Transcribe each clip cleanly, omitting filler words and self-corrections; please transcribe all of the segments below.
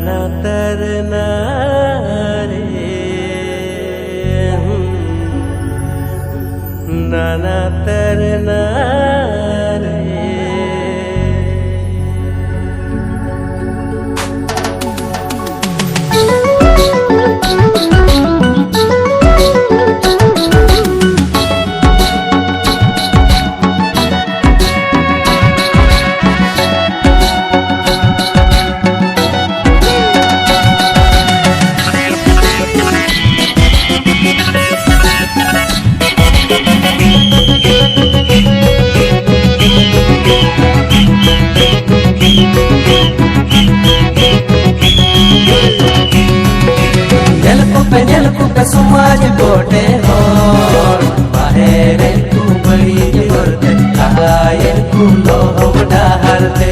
नाना तरना रे नाना तरना रे समाज बोटे हो बाहरे तू बड़ी जबरते आये तू लोग डालते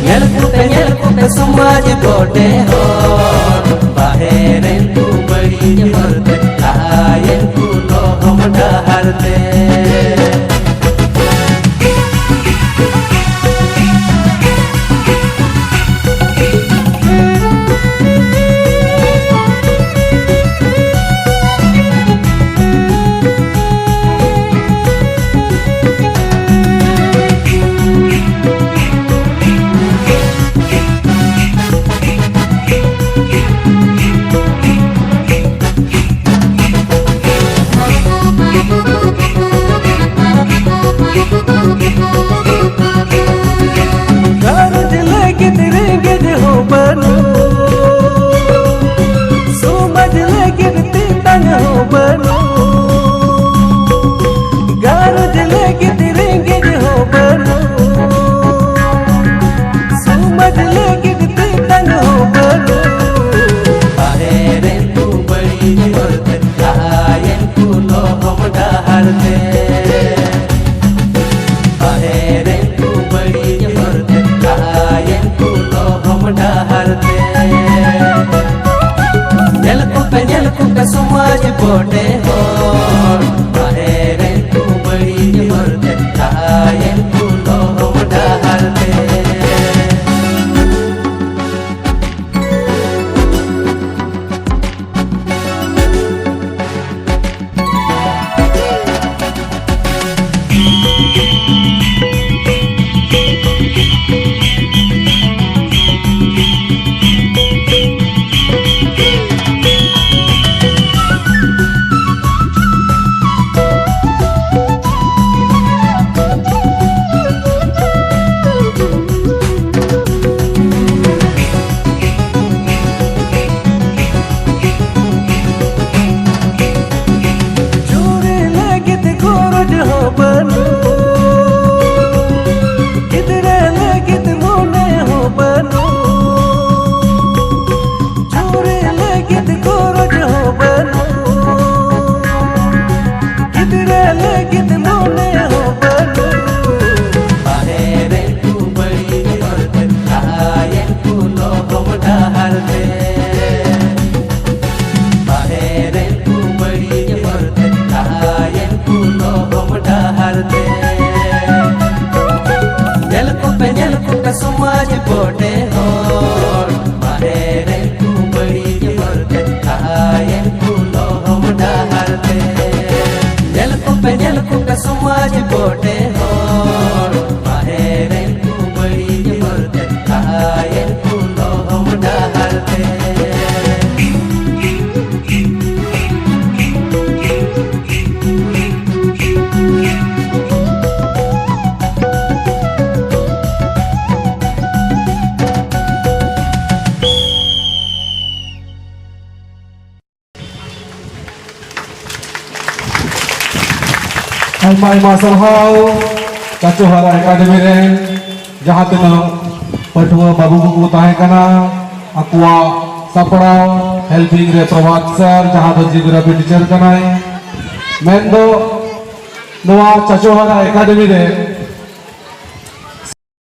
येल कुटे समाज बोटे हो बाहरे तू बड़ी जबरते आये तू लोग डालते समाज बोटे हो बाहरे तू बड़ी जबरते आये तू लोग डालते समाज बोटे हो बाहरे तू बड़ी जबरते आये तू लोग डालते जल को समाज बोटे हो बाहरे तू बड़ी जबरते आये तू लोग डालते Alma Sarhau Cacuhara Academy ren jaha tino patua babu buku tahe kana aqua saprao helping re Prabhat sir jaha do geography teacher kanai mendo noa Cacuhara Academy re